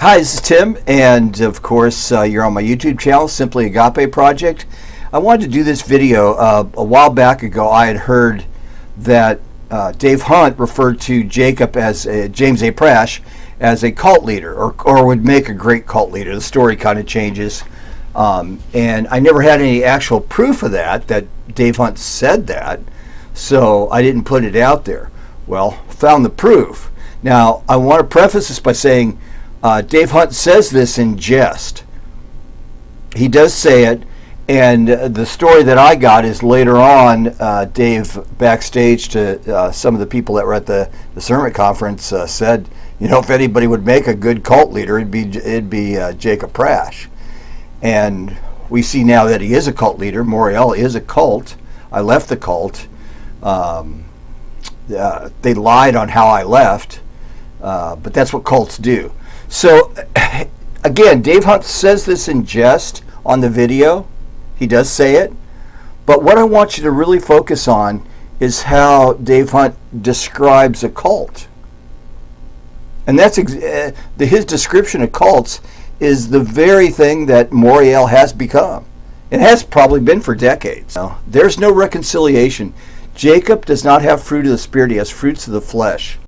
Hi, this is Tim, and of course you're on my YouTube channel, Simply Agape Project. I wanted to do this video. A while back ago I had heard that Dave Hunt referred to Jacob as James A Prasch as a cult leader, or would make a great cult leader. The story kind of changes, and I never had any actual proof of that Dave Hunt said that, so I didn't put it out there. Well, found the proof. Now I want to preface this by saying Dave Hunt says this in jest. He does say it, and the story that I got is later on, Dave backstage to some of the people that were at the sermon conference said, you know, if anybody would make a good cult leader, it'd be Jacob Prasch. And we see now that he is a cult leader. Moriel is a cult. I left the cult. They lied on how I left, but that's what cults do. So, again, Dave Hunt says this in jest on the video. He does say it. But what I want you to really focus on is how Dave Hunt describes a cult. And that's his description of cults is the very thing that Moriel has become. It has probably been for decades. Now, there's no reconciliation. Jacob does not have fruit of the Spirit. He has fruits of the flesh.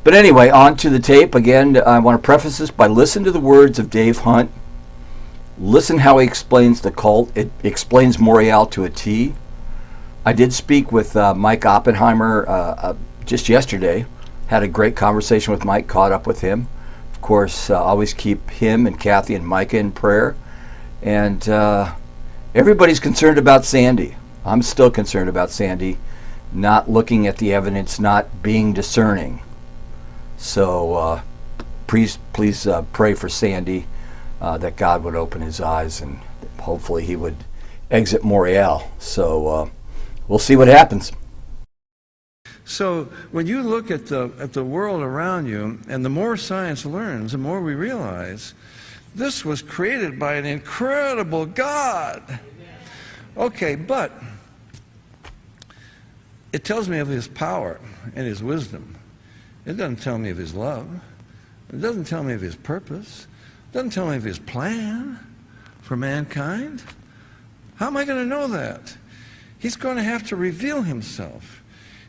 But anyway, on to the tape. Again, I want to preface this by listening to the words of Dave Hunt. Listen how he explains the cult. It explains Moriel to a T. I did speak with Mike Oppenheimer just yesterday. Had a great conversation with Mike, caught up with him. Of course, always keep him and Kathy and Micah in prayer. And everybody's concerned about Sandy. I'm still concerned about Sandy, not looking at the evidence, not being discerning. So please pray for Sandy, that God would open his eyes and hopefully he would exit Moriel. So we'll see what happens. So when you look at the world around you, and the more science learns, the more we realize this was created by an incredible God. Okay, but it tells me of his power and his wisdom. It doesn't tell me of his love. It doesn't tell me of his purpose. It doesn't tell me of his plan for mankind. How am I going to know that? He's going to have to reveal himself.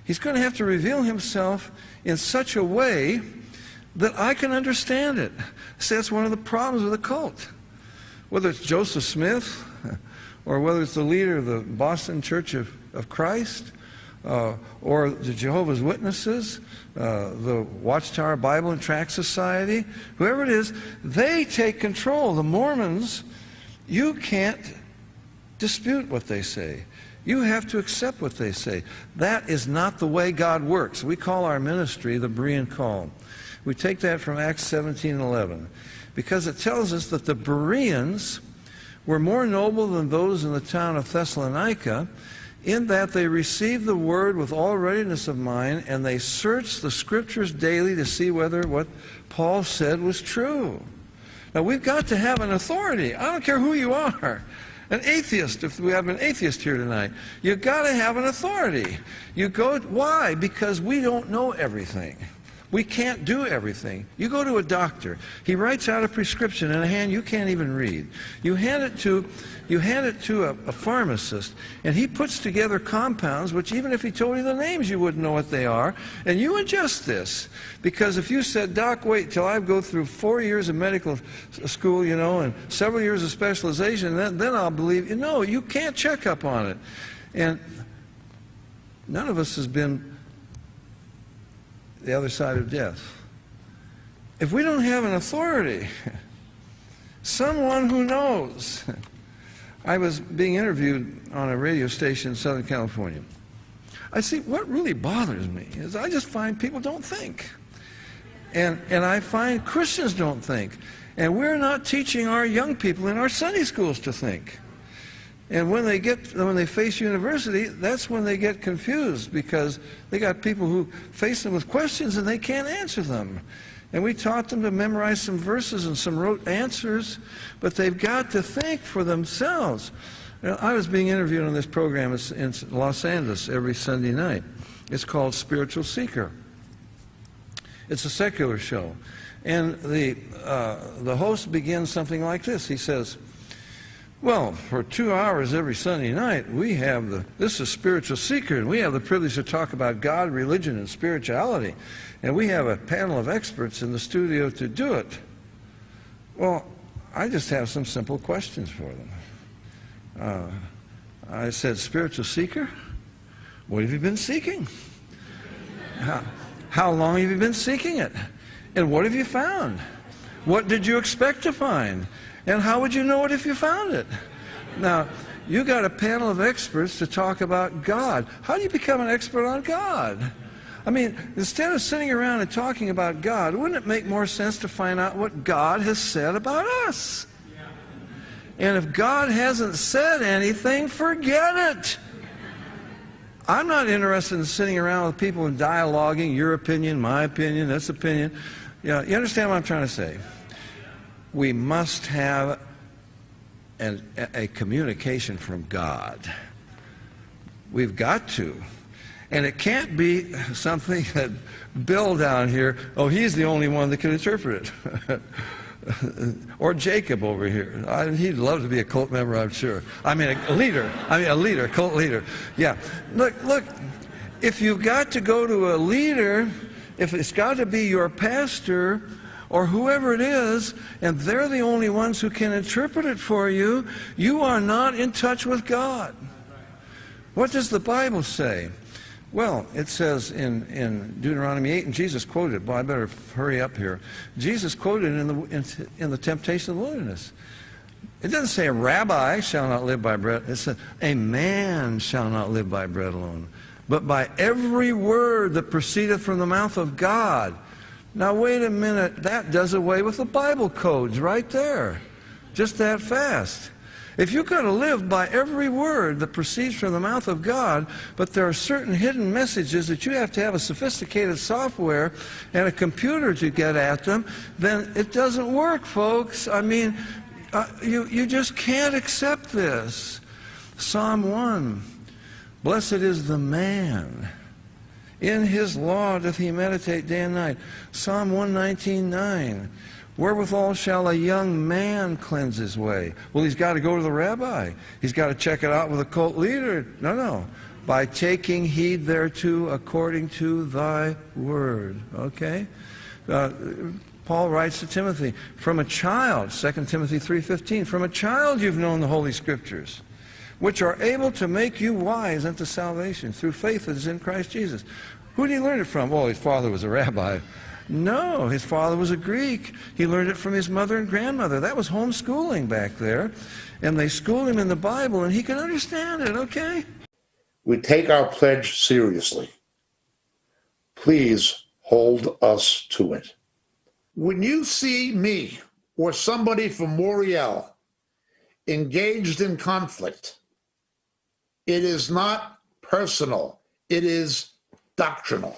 He's going to have to reveal himself in such a way that I can understand it. See, that's one of the problems with a cult. Whether it's Joseph Smith, or whether it's the leader of the Boston Church of Christ, or the Jehovah's Witnesses, the Watchtower Bible and Tract Society, whoever it is, they take control. The Mormons, you can't dispute what they say. You have to accept what they say. That is not the way God works. We call our ministry the Berean call. We take that from Acts 17:11, because it tells us that the Bereans were more noble than those in the town of Thessalonica, in that they received the word with all readiness of mind, and they searched the scriptures daily to see whether what Paul said was true. Now, we've got to have an authority. I don't care who you are. An atheist, if we have an atheist here tonight, you've got to have an authority. Why? Because we don't know everything. We can't do everything. You go to a doctor. He writes out a prescription in a hand you can't even read. You hand it to a pharmacist, and he puts together compounds which even if he told you the names, you wouldn't know what they are. And you adjust this. Because if you said, Doc, wait till I go through 4 years of medical school, you know, and several years of specialization, then I'll believe you. No, you can't check up on it. And none of us has been the other side of death. If we don't have an authority, someone who knows. I was being interviewed on a radio station in Southern California. I see, what really bothers me is I just find people don't think. And I find Christians don't think. And we're not teaching our young people in our Sunday schools to think. And when they face university, that's when they get confused, because they got people who face them with questions and they can't answer them. And we taught them to memorize some verses and some rote answers, but they've got to think for themselves. You know, I was being interviewed on this program in Los Angeles every Sunday night. It's called Spiritual Seeker. It's a secular show. And the host begins something like this. He says, well, for 2 hours every Sunday night, this is Spiritual Seeker, and we have the privilege to talk about God, religion, and spirituality. And we have a panel of experts in the studio to do it. Well, I just have some simple questions for them. I said, Spiritual Seeker, what have you been seeking? How long have you been seeking it? And what have you found? What did you expect to find? And how would you know it if you found it? Now, you got a panel of experts to talk about God. How do you become an expert on God? I mean, instead of sitting around and talking about God, wouldn't it make more sense to find out what God has said about us? And if God hasn't said anything, forget it. I'm not interested in sitting around with people and dialoguing, your opinion, my opinion, this opinion. You understand what I'm trying to say? We must have a communication from God. We've got to. And it can't be something that Bill down here, oh, he's the only one that can interpret it. Or Jacob over here. He'd love to be a cult member, I'm sure. I mean, a leader. A cult leader. Yeah. Look, if you've got to go to a leader, if it's got to be your pastor or whoever it is, and they're the only ones who can interpret it for you, you are not in touch with God. What does the Bible say? Well, it says in Deuteronomy 8, and Jesus quoted it. Boy, I better hurry up here. Jesus quoted it in the temptation of the wilderness. It doesn't say a rabbi shall not live by bread. It says a man shall not live by bread alone, but by every word that proceedeth from the mouth of God. Now, wait a minute. That does away with the Bible codes right there. Just that fast. If you've got to live by every word that proceeds from the mouth of God, but there are certain hidden messages that you have to have a sophisticated software and a computer to get at them, then it doesn't work, folks. I mean, you just can't accept this. Psalm 1, blessed is the man. In his law doth he meditate day and night. Psalm 119:9. Wherewithal shall a young man cleanse his way? Well, he's got to go to the rabbi. He's got to check it out with a cult leader. No. By taking heed thereto according to thy word. Okay? Paul writes to Timothy, from a child, 2 Timothy 3:15, from a child you've known the Holy Scriptures, which are able to make you wise unto salvation through faith that is in Christ Jesus. Who did he learn it from? Well, his father was a rabbi. No, his father was a Greek. He learned it from his mother and grandmother. That was homeschooling back there. And they schooled him in the Bible, and he could understand it, okay? We take our pledge seriously. Please hold us to it. When you see me or somebody from Moriel engaged in conflict, it is not personal. It is doctrinal.